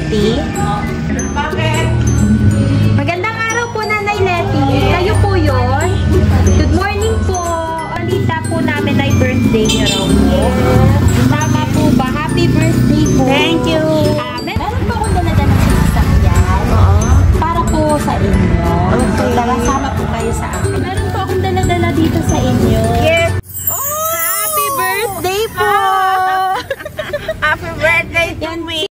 Letty? Bakit? Magandang araw po, Nanay Letty. Kayo po yun? Good morning po. Alita po namin ay birthday niyo raw po. Tama po ba? Happy birthday po. Thank you. Meron po akong dala-dala sa sasakyan. Para po sa inyo. Okay. Sama po kayo sa akin. Meron po akong dala-dala dito sa inyo. Yes. Happy birthday po! Happy birthday to me.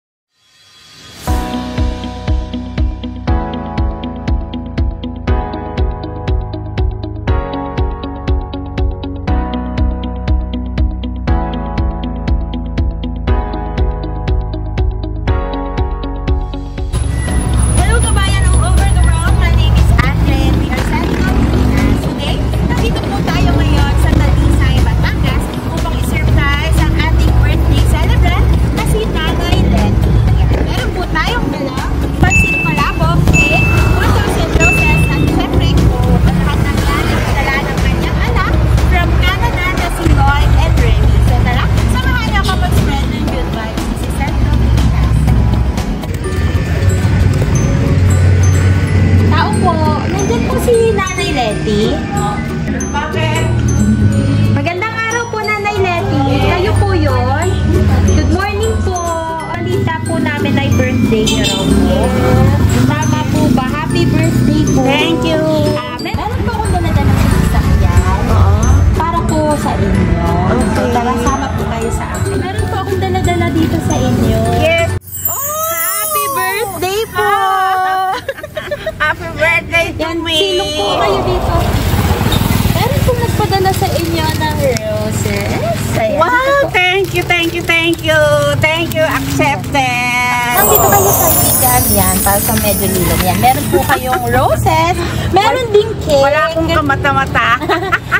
Bakit? Magandang araw po, Nanay Letty. Kayo po yun? Good morning po. Alita po namin ay birthday niyo raw po. Tama po ba? Happy birthday po. Thank you. Meron po akong dala-dala sa sasakyan. Para po sa inyo. Okay. Sama po kayo sa akin. Meron po akong dala-dala dito sa inyo. Yes. Happy birthday po! Happy birthday to Yan, me. silong po kayo dito. Meron pong nagpadala sa inyo ng roses. Ayan. Wow, thank you, thank you, thank you. Thank you, accepted. Nandito kayo sa vegan yan, para sa medyo lilong yan. Meron po kayong roses, meron ding cake. Wala akong kamata-mata.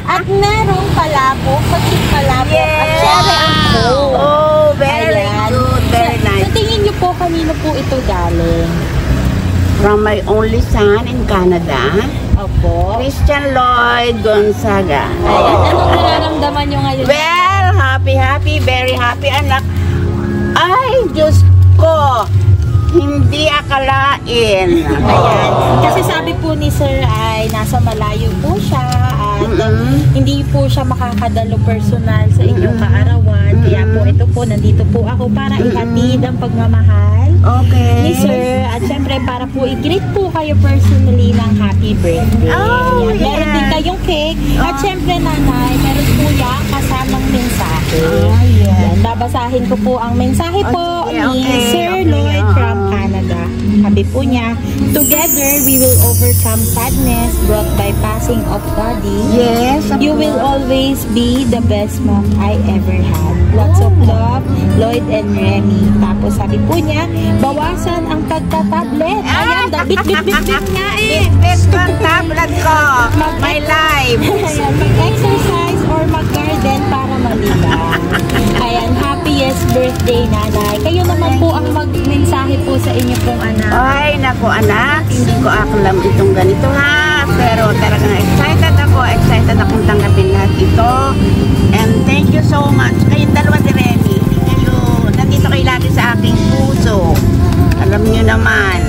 At meron palabok, pagkik palabok, at cherry ang po. Oh, very good, very nice. Sa tingin niyo po, kanino po ito galing? From my only son in Canada, Opo. Christian Lloyd Gonzaga. Ayan, anong nararamdaman niyo ngayon? Well, happy, very happy, anak. Ay, Diyos ko, hindi akalain. Ayan. Kasi sabi po ni Sir ay nasa malayo po siya at hindi po siya makakadalo personal sa inyong kaarawan. Kaya po ito po, nandito po ako para ihatid ang pagmamahal Okay. ni Sir. At syempre para po i-greet po kayo personally ng happy birthday. Oh, Ayan. Meron din kayong cake. At syempre, Nanay, meron po yan kasamang mensahe. Ayan. Babasahin ko po ang mensahe po ni Sir Lloyd from Canada. Sabi po niya, together we will overcome sadness brought by passing of body. Yes, of You will always be the best mom I ever had. Lots of love, Lloyd and Remy. Tapos sabi po niya, bawasan ang pagtatablet. Ayan, bit nga eh. Bit ko ang tablet ko. My life. Ayan, mag-exercise or mag-garden para malibang. Ayan, happiest birthday, Nanay. Kayo naman po ang mag-mensahe po sa inyo pong anak. Ay, naku anak, hindi ko alam itong ganito ha. Pero talagang excited akong tanggapin lahat ito. And thank you so much. Kayong dalawa ni Remy. Nandito kayo lagi sa aking puso. Alam niyo naman,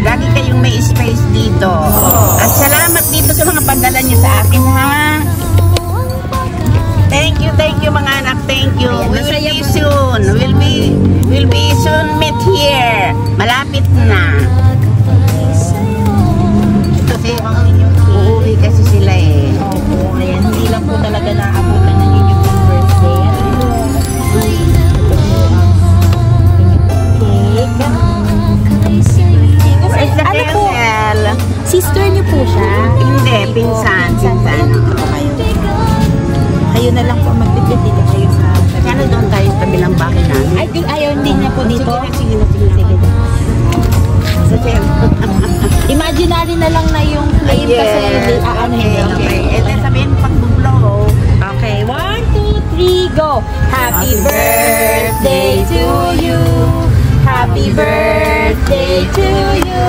lagi kayong may space dito. At salamat dito sa mga padala niyo sa akin ha. Thank you mga anak. Thank you. We will be soon. We'll be soon meet here. Malapit na. Kasi uuwi kasi sila eh. Opo, ayan, hindi lang po talaga naabutan ng inyong birthday. Where's the Ano po? candle? Sister niyo po siya? Hindi, pinsan. Kayo na lang po magbibit dito kayo sa... Kano doon tayo sa tabilang bahay namin? Ay, ayaw din niya po dito? Sige na. Sige. Imaginary na lang na yung flame kasi ano Okay. And then sabihin pag bublow. Okay, 1, 2, 3, go! Happy birthday to you! Happy birthday to you!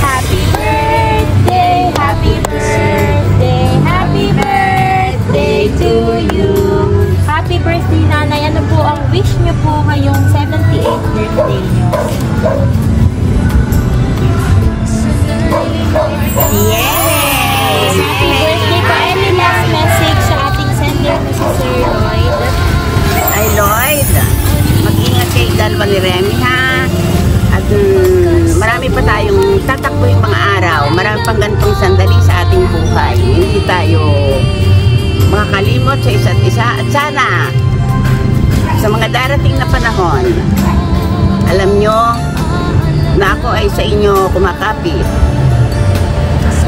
Happy birthday! Happy birthday! Happy birthday to you! happy birthday, nanay. Ano po ang wish niyo po ngayong 78th birthday niyo? Yes! Happy birthday po. Any last message sa ating sender na si Sir Lloyd? Ay, Lloyd, mag-ingat kayo dalawa ni Remy, ha? At marami pa tayong tatakbo yung mga araw. Marami pang ganitong sandali sa ating buhay. Hindi tayo makakalimot sa isa't isa. At sana, sa mga darating na panahon, alam nyo na ako ay sa inyo kumakapit.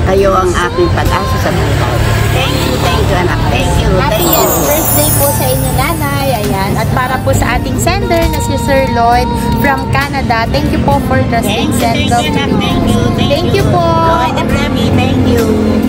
Kayo ang aking pag-asa sa buhay. Thank you, anak. Thank you. Happiest birthday po sa inyo, nanay. Ayan. At para po sa ating sender na si Sir Lloyd from Canada, thank you po for the send of Thank you. Thank you po. Lloyd and Remy, thank you.